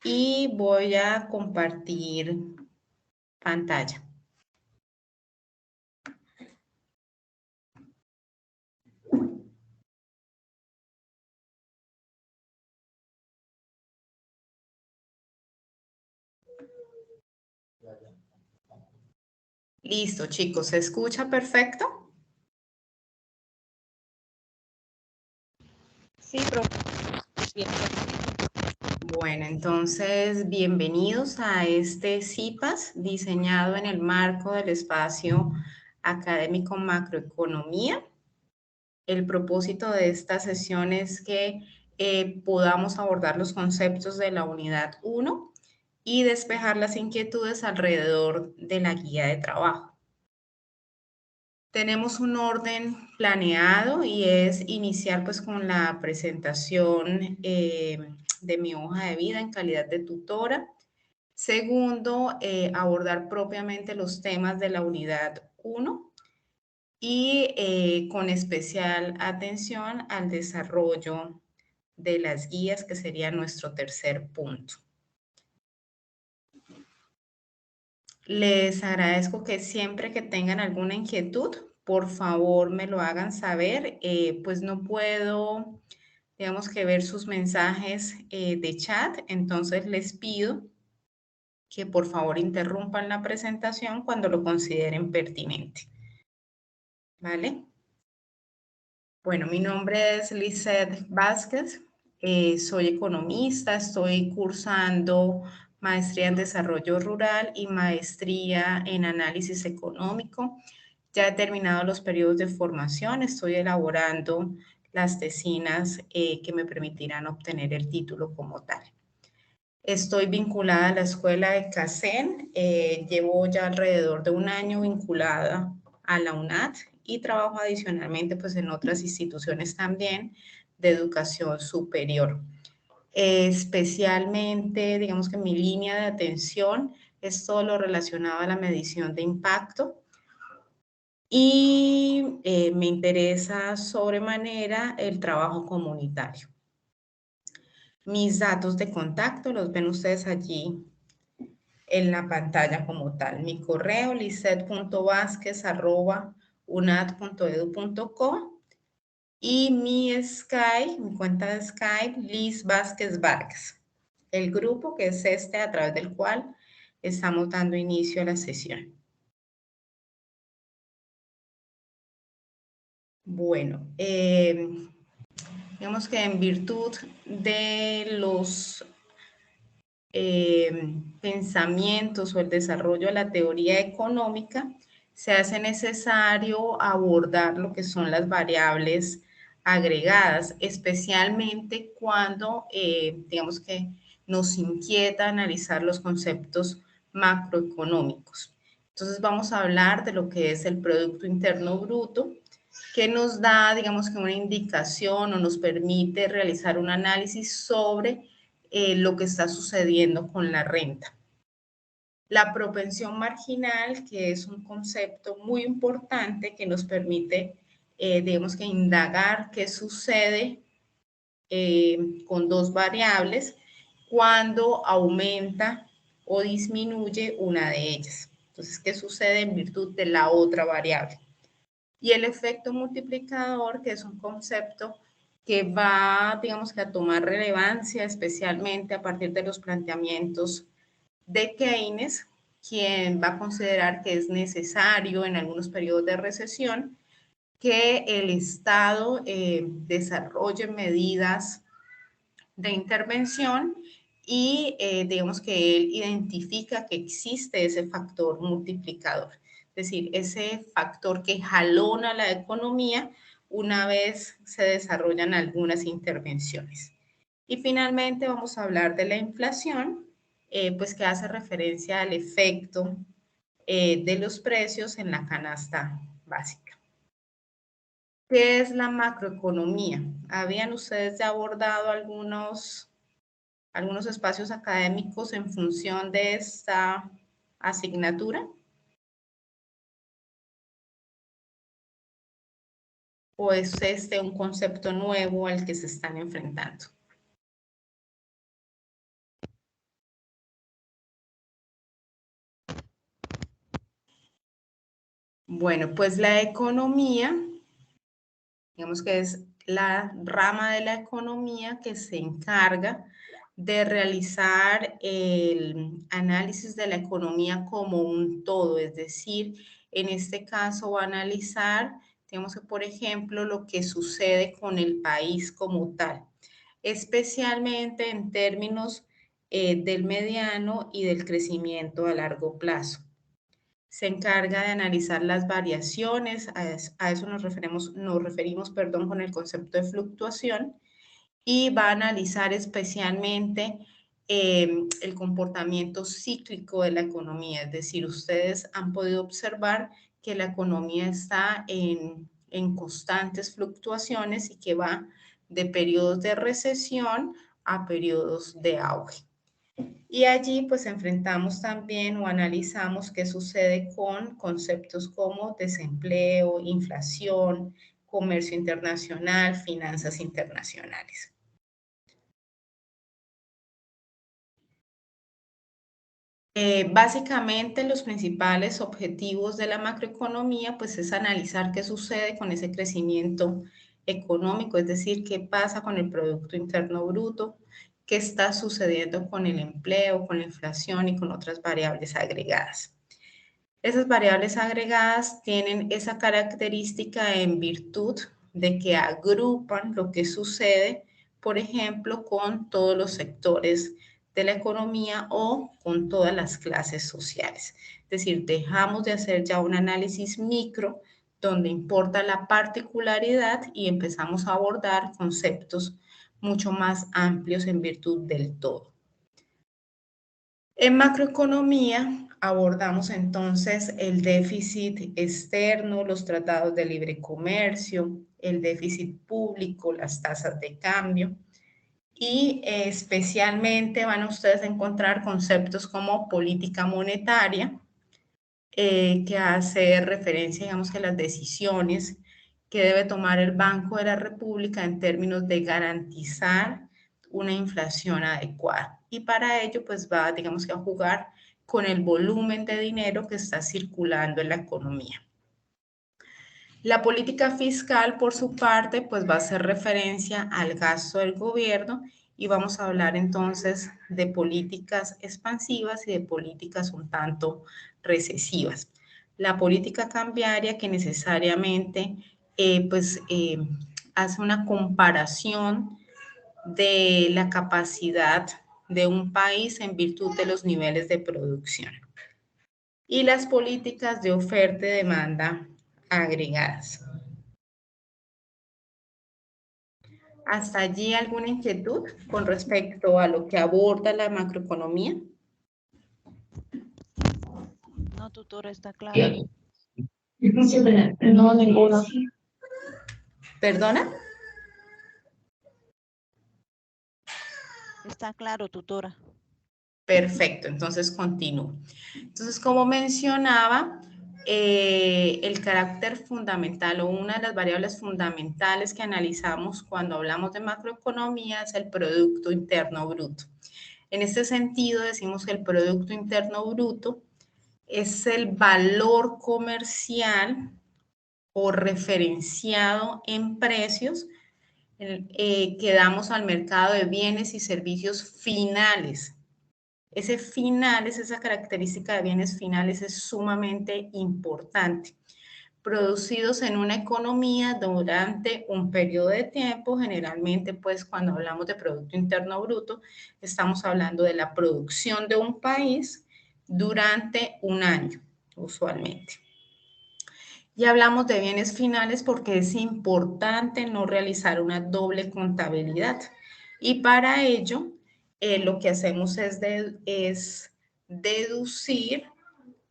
y voy a compartir pantalla. Listo, chicos, ¿se escucha perfecto? Sí, profe. Bien. Bueno, entonces, bienvenidos a este CIPAS diseñado en el marco del espacio académico Macroeconomía. El propósito de esta sesión es que podamos abordar los conceptos de la unidad 1 y despejar las inquietudes alrededor de la guía de trabajo. Tenemos un orden planeado y es iniciar pues con la presentación de mi hoja de vida en calidad de tutora. Segundo, abordar propiamente los temas de la unidad 1 y con especial atención al desarrollo de las guías, que sería nuestro tercer punto. Les agradezco que siempre que tengan alguna inquietud, por favor me lo hagan saber. Pues no puedo, digamos que ver sus mensajes de chat, entonces les pido que por favor interrumpan la presentación cuando lo consideren pertinente. ¿Vale? Bueno, mi nombre es Lizeth Vázquez, soy economista, estoy cursando maestría en desarrollo rural y maestría en análisis económico. Ya he terminado los periodos de formación, estoy elaborando las tesinas que me permitirán obtener el título como tal. Estoy vinculada a la escuela de CACEN, llevo ya alrededor de un año vinculada a la UNAT y trabajo adicionalmente pues en otras instituciones también de educación superior. Especialmente, digamos que mi línea de atención es todo lo relacionado a la medición de impacto y me interesa sobremanera el trabajo comunitario. Mis datos de contacto los ven ustedes allí en la pantalla como tal. Mi correo lisset.vasquez@unad.edu.co y mi Skype, mi cuenta de Skype, Liz Vázquez Vargas. El grupo que es este a través del cual estamos dando inicio a la sesión. Bueno, digamos que en virtud de los pensamientos o el desarrollo de la teoría económica, se hace necesario abordar lo que son las variables agregadas, especialmente cuando, digamos que nos inquieta analizar los conceptos macroeconómicos. Entonces vamos a hablar de lo que es el Producto Interno Bruto, que nos da, digamos que una indicación o nos permite realizar un análisis sobre lo que está sucediendo con la renta. La propensión marginal, que es un concepto muy importante que nos permite, digamos que indagar qué sucede con dos variables cuando aumenta o disminuye una de ellas. Entonces, ¿qué sucede en virtud de la otra variable? Y el efecto multiplicador, que es un concepto que va, digamos que a tomar relevancia, especialmente a partir de los planteamientos de Keynes, quien va a considerar que es necesario en algunos periodos de recesión que el Estado desarrolle medidas de intervención y digamos que él identifica que existe ese factor multiplicador, es decir, ese factor que jalona la economía una vez se desarrollan algunas intervenciones. Y finalmente vamos a hablar de la inflación, pues que hace referencia al efecto de los precios en la canasta básica. ¿Qué es la macroeconomía? ¿Habían ustedes ya abordado algunos espacios académicos en función de esta asignatura? ¿O es este un concepto nuevo al que se están enfrentando? Bueno, pues la economía, digamos que es la rama de la economía que se encarga de realizar el análisis de la economía como un todo, es decir, en este caso va a analizar, digamos que por ejemplo, lo que sucede con el país como tal, especialmente en términos del mediano y del crecimiento a largo plazo. Se encarga de analizar las variaciones, a eso nos referimos, perdón, con el concepto de fluctuación, y va a analizar especialmente el comportamiento cíclico de la economía, es decir, ustedes han podido observar que la economía está en constantes fluctuaciones y que va de periodos de recesión a periodos de auge. Y allí pues enfrentamos también o analizamos qué sucede con conceptos como desempleo, inflación, comercio internacional, finanzas internacionales. Básicamente los principales objetivos de la macroeconomía pues es analizar qué sucede con ese crecimiento económico, es decir, qué pasa con el Producto Interno Bruto, qué está sucediendo con el empleo, con la inflación y con otras variables agregadas. Esas variables agregadas tienen esa característica en virtud de que agrupan lo que sucede, por ejemplo, con todos los sectores de la economía o con todas las clases sociales. Es decir, dejamos de hacer ya un análisis micro donde importa la particularidad y empezamos a abordar conceptos mucho más amplios en virtud del todo. En macroeconomía abordamos entonces el déficit externo, los tratados de libre comercio, el déficit público, las tasas de cambio y especialmente van ustedes a encontrar conceptos como política monetaria, que hace referencia, digamos, que a las decisiones que debe tomar el Banco de la República en términos de garantizar una inflación adecuada. Y para ello, pues va, digamos que a jugar con el volumen de dinero que está circulando en la economía. La política fiscal, por su parte, pues va a hacer referencia al gasto del gobierno y vamos a hablar entonces de políticas expansivas y de políticas un tanto recesivas. La política cambiaria que necesariamente hace una comparación de la capacidad de un país en virtud de los niveles de producción. Y las políticas de oferta y demanda agregadas. ¿Hasta allí alguna inquietud con respecto a lo que aborda la macroeconomía? No, tutora, está claro. No, ninguna. ¿Perdona? Está claro, tutora. Perfecto, entonces continúo. Entonces, como mencionaba, el carácter fundamental o una de las variables fundamentales que analizamos cuando hablamos de macroeconomía es el Producto Interno Bruto. En este sentido, decimos que el Producto Interno Bruto es el valor comercial o referenciado en precios que damos al mercado de bienes y servicios finales. Ese final, esa característica de bienes finales es sumamente importante. Producidos en una economía durante un periodo de tiempo, generalmente pues cuando hablamos de Producto Interno Bruto, estamos hablando de la producción de un país durante un año, usualmente. Y hablamos de bienes finales porque es importante no realizar una doble contabilidad. Y para ello, lo que hacemos es deducir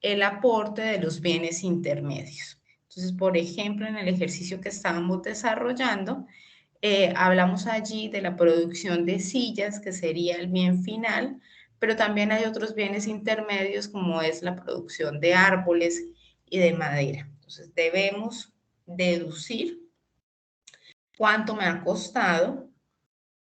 el aporte de los bienes intermedios. Entonces, por ejemplo, en el ejercicio que estábamos desarrollando, hablamos allí de la producción de sillas, que sería el bien final, pero también hay otros bienes intermedios como es la producción de árboles y de madera. Entonces, debemos deducir cuánto me ha costado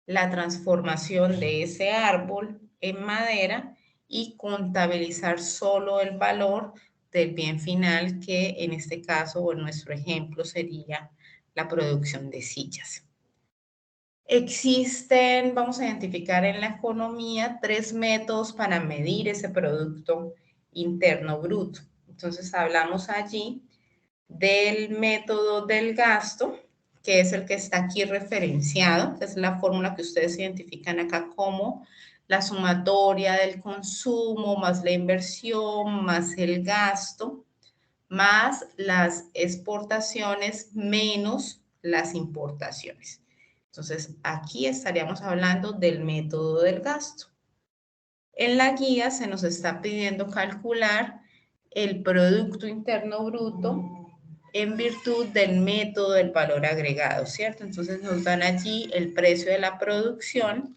la transformación de ese árbol en madera y contabilizar solo el valor del bien final, que en este caso, o en nuestro ejemplo, sería la producción de sillas. Existen, vamos a identificar en la economía, 3 métodos para medir ese Producto Interno Bruto. Entonces, hablamos allí del método del gasto, que es el que está aquí referenciado, que es la fórmula que ustedes identifican acá como la sumatoria del consumo más la inversión más el gasto más las exportaciones menos las importaciones. Entonces, aquí estaríamos hablando del método del gasto. En la guía se nos está pidiendo calcular el Producto Interno Bruto en virtud del método del valor agregado, ¿cierto? Entonces nos dan allí el precio de la producción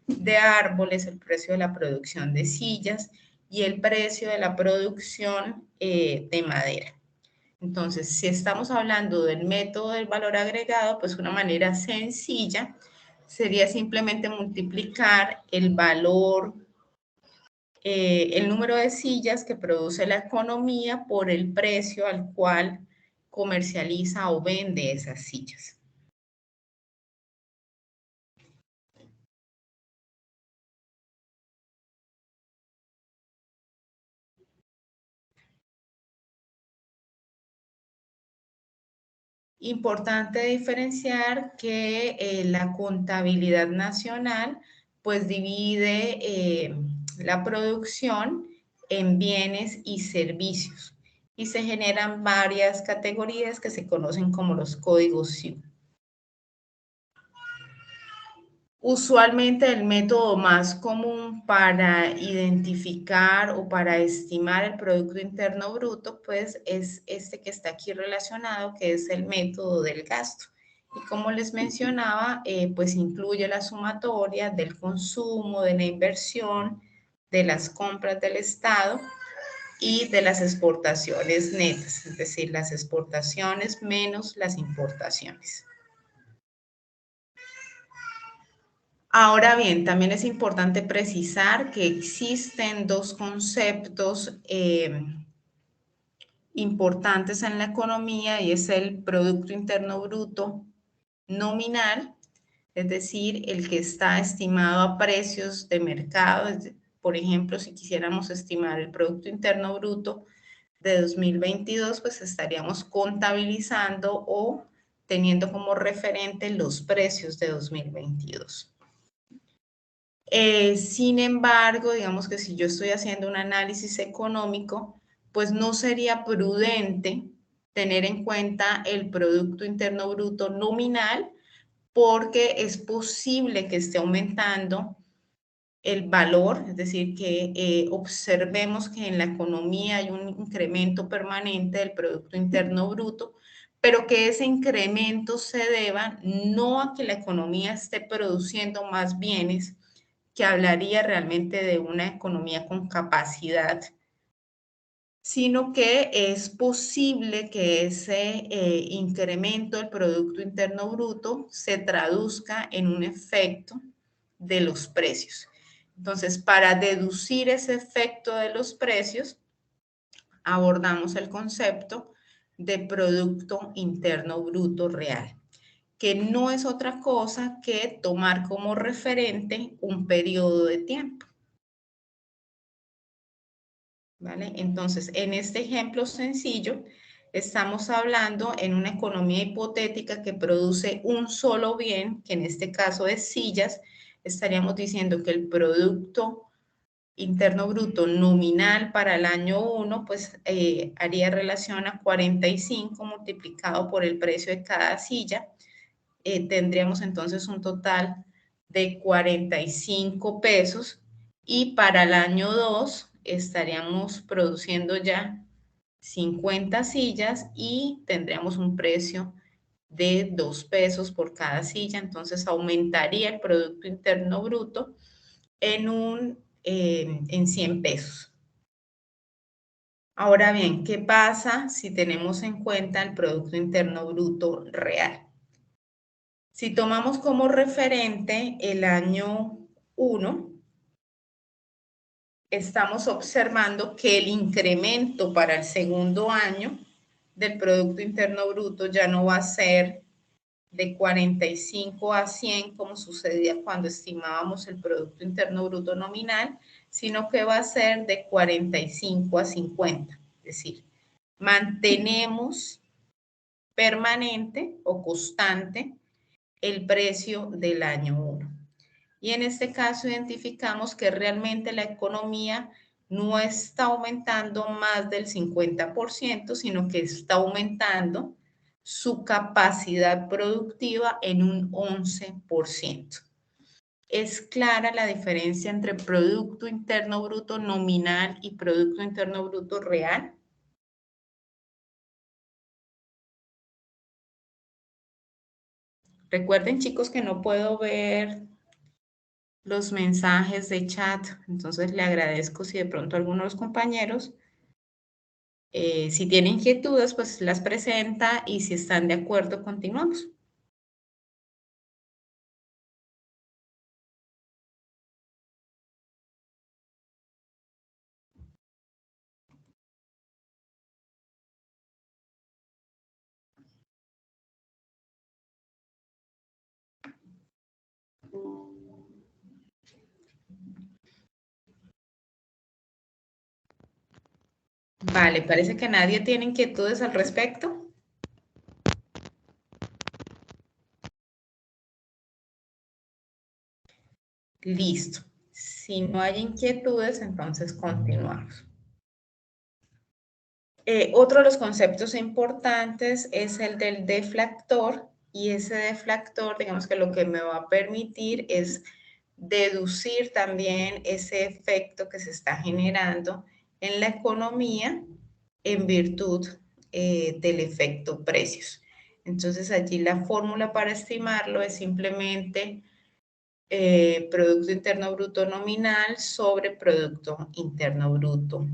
de árboles, el precio de la producción de sillas y el precio de la producción de madera. Entonces, si estamos hablando del método del valor agregado, pues una manera sencilla sería simplemente multiplicar el valor, el número de sillas que produce la economía por el precio al cual comercializa o vende esas sillas. Importante diferenciar que la contabilidad nacional pues divide la producción en bienes y servicios y se generan varias categorías que se conocen como los códigos SIU. Usualmente el método más común para identificar o para estimar el Producto Interno Bruto, pues es este que está aquí relacionado, que es el método del gasto. Y como les mencionaba, pues incluye la sumatoria del consumo, de la inversión, de las compras del Estado y de las exportaciones netas, es decir, las exportaciones menos las importaciones. Ahora bien, también es importante precisar que existen dos conceptos importantes en la economía y es el Producto Interno Bruto nominal, es decir, el que está estimado a precios de mercado. Por ejemplo, si quisiéramos estimar el Producto Interno Bruto de 2022, pues estaríamos contabilizando o teniendo como referente los precios de 2022. Sin embargo, digamos que si yo estoy haciendo un análisis económico, pues no sería prudente tener en cuenta el Producto Interno Bruto nominal porque es posible que esté aumentando el valor, es decir, que observemos que en la economía hay un incremento permanente del Producto Interno Bruto, pero que ese incremento se deba no a que la economía esté produciendo más bienes, que hablaría realmente de una economía con capacidad, sino que es posible que ese incremento del Producto Interno Bruto se traduzca en un efecto de los precios. Entonces, para deducir ese efecto de los precios, abordamos el concepto de Producto Interno Bruto real, que no es otra cosa que tomar como referente un periodo de tiempo. ¿Vale? Entonces, en este ejemplo sencillo, estamos hablando en una economía hipotética que produce un solo bien, que en este caso es sillas. Estaríamos diciendo que el Producto Interno Bruto nominal para el año 1, pues haría relación a 45 multiplicado por el precio de cada silla. Tendríamos entonces un total de 45 pesos y para el año 2 estaríamos produciendo ya 50 sillas y tendríamos un precio de 2 pesos por cada silla, entonces aumentaría el Producto Interno Bruto en 100 pesos. Ahora bien, ¿qué pasa si tenemos en cuenta el Producto Interno Bruto real? Si tomamos como referente el año 1, estamos observando que el incremento para el segundo año del Producto Interno Bruto ya no va a ser de 45 a 100 como sucedía cuando estimábamos el Producto Interno Bruto nominal, sino que va a ser de 45 a 50. Es decir, mantenemos permanente o constante el precio del año 1. Y en este caso identificamos que realmente la economía no está aumentando más del 50%, sino que está aumentando su capacidad productiva en un 11%. Es clara la diferencia entre Producto Interno Bruto nominal y Producto Interno Bruto real. Recuerden, chicos, que no puedo ver los mensajes de chat, entonces le agradezco si de pronto alguno de los compañeros, si tienen inquietudes, pues las presenta y si están de acuerdo, continuamos. Vale, parece que nadie tiene inquietudes al respecto. Listo. Si no hay inquietudes, entonces continuamos. Otro de los conceptos importantes es el del deflactor, y ese deflactor, digamos que lo que me va a permitir es deducir también ese efecto que se está generando en la economía en virtud del efecto precios. Entonces allí la fórmula para estimarlo es simplemente Producto Interno Bruto nominal sobre Producto Interno Bruto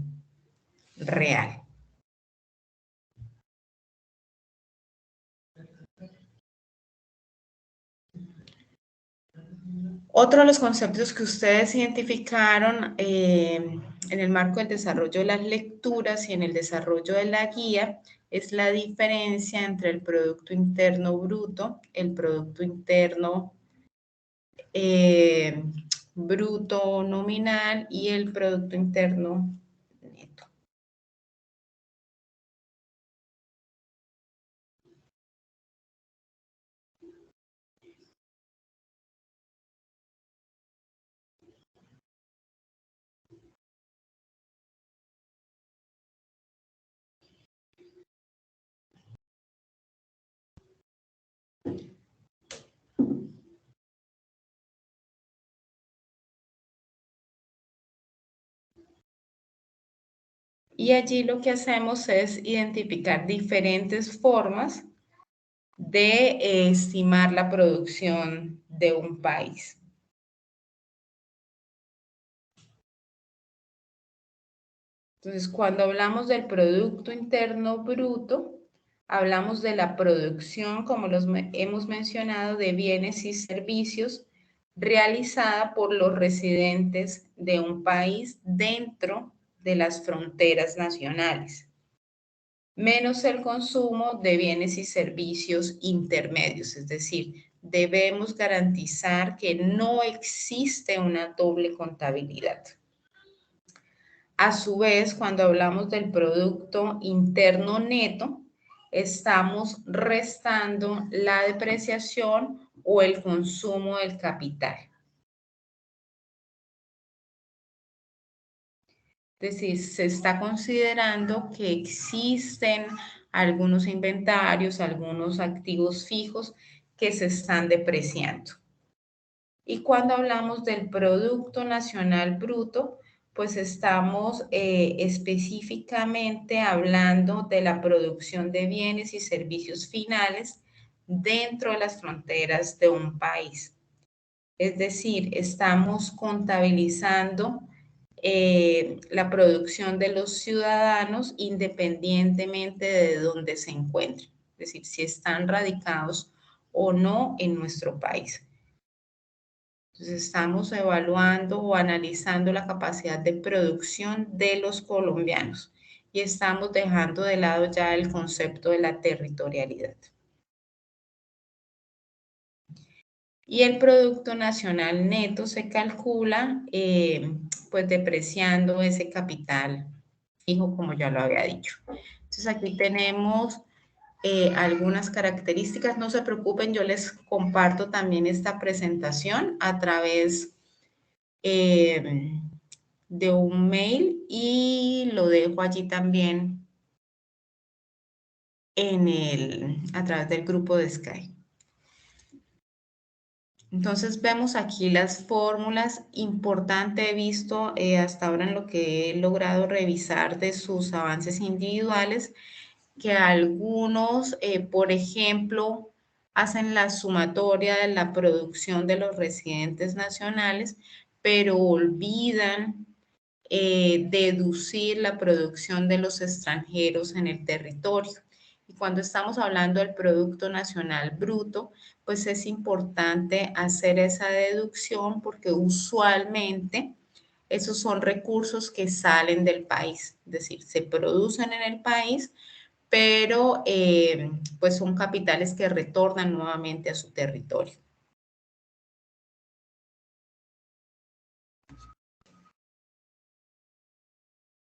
real. Otro de los conceptos que ustedes identificaron en el marco del desarrollo de las lecturas y en el desarrollo de la guía es la diferencia entre el Producto Interno Bruto, el Producto Interno Bruto nominal y el Producto Interno neto. Y allí lo que hacemos es identificar diferentes formas de estimar la producción de un país. Entonces, cuando hablamos del Producto Interno Bruto, hablamos de la producción, como hemos mencionado, de bienes y servicios realizada por los residentes de un país dentro de las fronteras nacionales, menos el consumo de bienes y servicios intermedios, es decir, debemos garantizar que no existe una doble contabilidad. A su vez, cuando hablamos del Producto Interno Neto, estamos restando la depreciación o el consumo del capital. Es decir, se está considerando que existen algunos inventarios, algunos activos fijos que se están depreciando. Y cuando hablamos del Producto Nacional Bruto, pues estamos específicamente hablando de la producción de bienes y servicios finales dentro de las fronteras de un país. Es decir, estamos contabilizando la producción de los ciudadanos independientemente de dónde se encuentren, es decir, si están radicados o no en nuestro país. Entonces, estamos evaluando o analizando la capacidad de producción de los colombianos y estamos dejando de lado ya el concepto de la territorialidad. Y el Producto Nacional Neto se calcula pues depreciando ese capital fijo, como ya lo había dicho. Entonces aquí tenemos algunas características. No se preocupen, yo les comparto también esta presentación a través de un mail y lo dejo allí también a través del grupo de Skype. Entonces vemos aquí las fórmulas. Importante, he visto hasta ahora en lo que he logrado revisar de sus avances individuales, que algunos, por ejemplo, hacen la sumatoria de la producción de los residentes nacionales, pero olvidan deducir la producción de los extranjeros en el territorio. Y cuando estamos hablando del Producto Nacional Bruto, pues es importante hacer esa deducción porque usualmente esos son recursos que salen del país, es decir, se producen en el país, pero pues son capitales que retornan nuevamente a su territorio.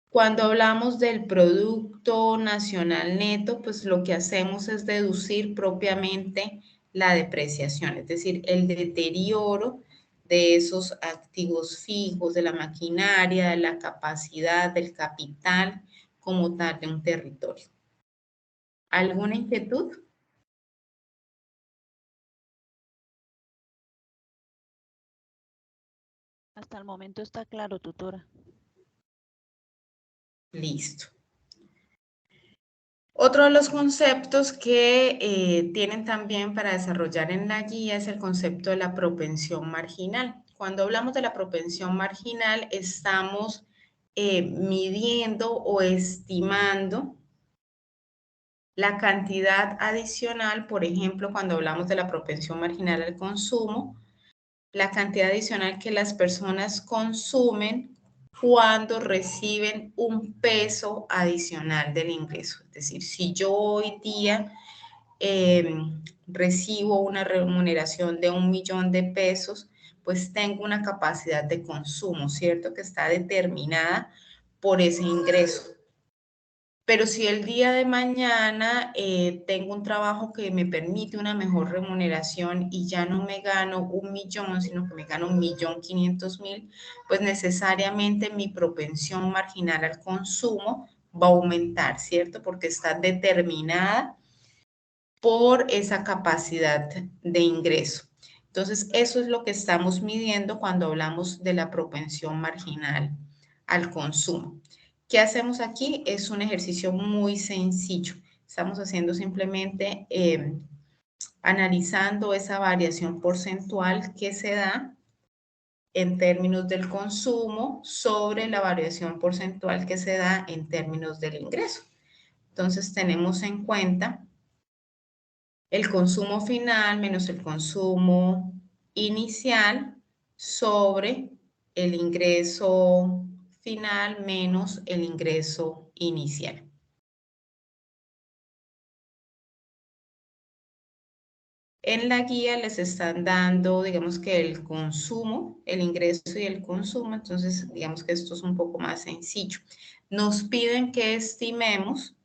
Cuando hablamos del Producto Nacional Neto, pues lo que hacemos es deducir propiamente la depreciación, es decir, el deterioro de esos activos fijos, de la maquinaria, de la capacidad, del capital como tal de un territorio. ¿Alguna inquietud? Hasta el momento está claro, tutora. Listo. Otro de los conceptos que tienen también para desarrollar en la guía es el concepto de la propensión marginal. Cuando hablamos de la propensión marginal, estamos midiendo o estimando la cantidad adicional, por ejemplo, cuando hablamos de la propensión marginal al consumo, la cantidad adicional que las personas consumen cuando reciben un peso adicional del ingreso. Es decir, si yo hoy día recibo una remuneración de 1.000.000 de pesos, pues tengo una capacidad de consumo, ¿cierto? Que está determinada por ese ingreso. Pero si el día de mañana tengo un trabajo que me permite una mejor remuneración y ya no me gano 1.000.000, sino que me gano 1.500.000, pues necesariamente mi propensión marginal al consumo va a aumentar, ¿cierto? Porque está determinada por esa capacidad de ingreso. Entonces, eso es lo que estamos midiendo cuando hablamos de la propensión marginal al consumo. ¿Qué hacemos aquí? Es un ejercicio muy sencillo. Estamos haciendo simplemente analizando esa variación porcentual que se da en términos del consumo sobre la variación porcentual que se da en términos del ingreso. Entonces, tenemos en cuenta el consumo final menos el consumo inicial sobre el ingreso final menos el ingreso inicial. En la guía les están dando, digamos que el consumo, el ingreso y el consumo, entonces digamos que esto es un poco más sencillo. Nos piden que estimemos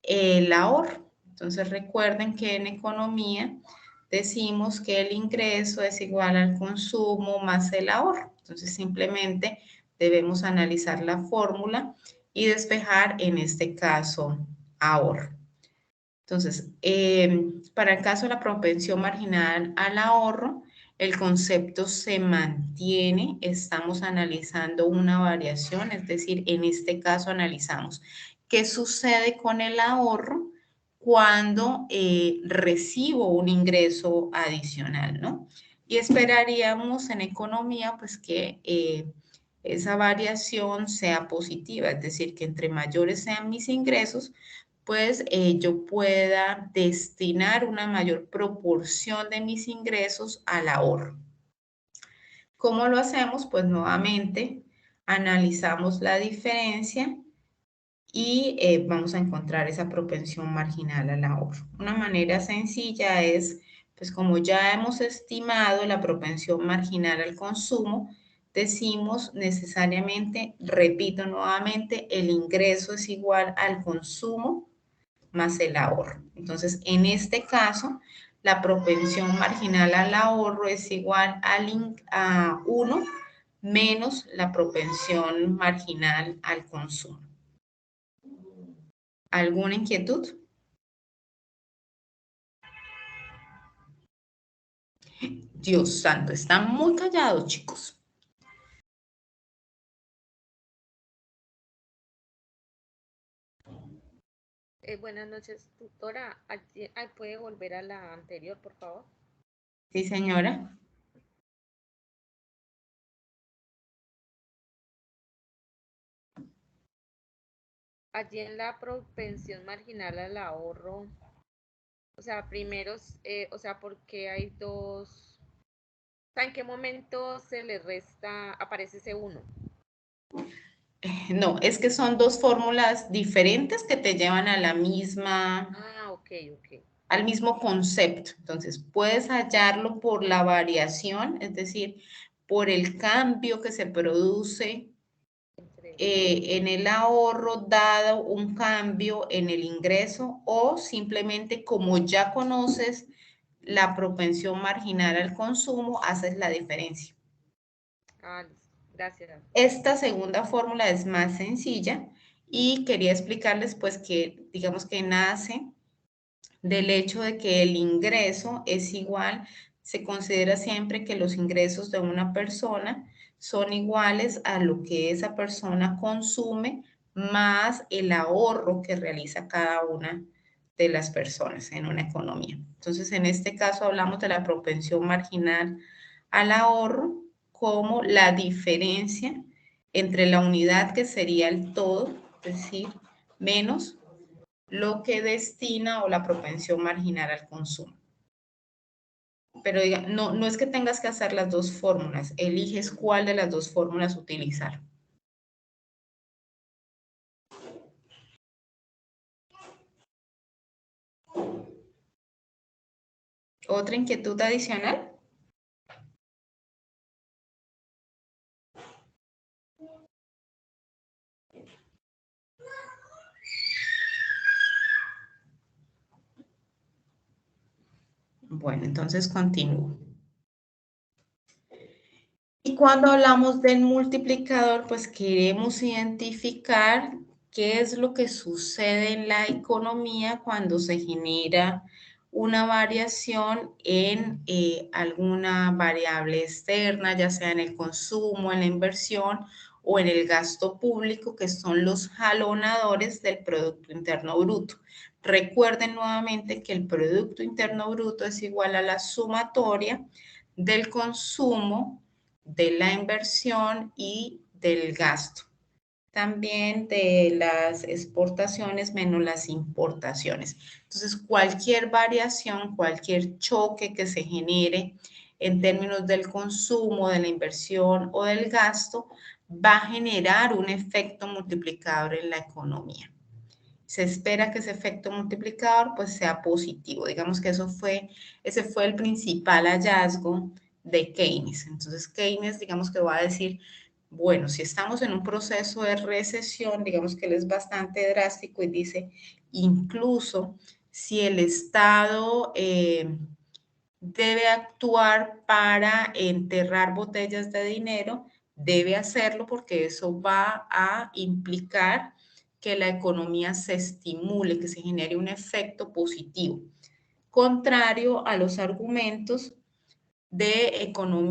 el ahorro. Entonces recuerden que en economía decimos que el ingreso es igual al consumo más el ahorro. Entonces simplemente debemos analizar la fórmula y despejar en este caso ahorro. Entonces, para el caso de la propensión marginal al ahorro, el concepto se mantiene, estamos analizando una variación, es decir, en este caso analizamos qué sucede con el ahorro cuando recibo un ingreso adicional, ¿no? Y esperaríamos en economía, pues que esa variación sea positiva, es decir, que entre mayores sean mis ingresos, pues yo pueda destinar una mayor proporción de mis ingresos al ahorro. ¿Cómo lo hacemos? Pues nuevamente analizamos la diferencia y vamos a encontrar esa propensión marginal al ahorro. Una manera sencilla es, pues como ya hemos estimado la propensión marginal al consumo, decimos necesariamente, repito nuevamente, el ingreso es igual al consumo más el ahorro. Entonces, en este caso, la propensión marginal al ahorro es igual a 1 menos la propensión marginal al consumo. ¿Alguna inquietud? Dios santo, están muy callados, chicos. Buenas noches, tutora. ¿Puede volver a la anterior, por favor? Sí, señora. Allí en la propensión marginal al ahorro, o sea, primero, o sea, porque hay dos, o sea, ¿en qué momento se le resta, aparece ese uno? No, es que son dos fórmulas diferentes que te llevan a la misma, Ah, ok, ok. al mismo concepto. Entonces, puedes hallarlo por la variación, es decir, por el cambio que se produce en el ahorro dado un cambio en el ingreso, o simplemente como ya conoces la propensión marginal al consumo, haces la diferencia. Ah, listo. Gracias. Esta segunda fórmula es más sencilla y quería explicarles pues que digamos que nace del hecho de que el ingreso es igual, se considera siempre que los ingresos de una persona son iguales a lo que esa persona consume más el ahorro que realiza cada una de las personas en una economía. Entonces, en este caso hablamos de la propensión marginal al ahorro como la diferencia entre la unidad que sería el todo, es decir, menos lo que destina o la propensión marginal al consumo. Pero diga, no es que tengas que hacer las dos fórmulas, eliges cuál de las dos fórmulas utilizar. ¿Otra inquietud adicional? Bueno, entonces continúo. Y cuando hablamos del multiplicador, pues queremos identificar qué es lo que sucede en la economía cuando se genera una variación en alguna variable externa, ya sea en el consumo, en la inversión o en el gasto público, que son los jalonadores del Producto Interno Bruto. Recuerden nuevamente que el Producto Interno Bruto es igual a la sumatoria del consumo, de la inversión y del gasto. También de las exportaciones menos las importaciones. Entonces, cualquier variación, cualquier choque que se genere en términos del consumo, de la inversión o del gasto, va a generar un efecto multiplicador en la economía. Se espera que ese efecto multiplicador pues sea positivo. Digamos que ese fue el principal hallazgo de Keynes. Entonces Keynes digamos que va a decir, bueno, si estamos en un proceso de recesión, digamos que él es bastante drástico y dice, incluso si el Estado debe actuar para enterrar botellas de dinero, debe hacerlo porque eso va a implicar que la economía se estimule, que se genere un efecto positivo, contrario a los argumentos de economía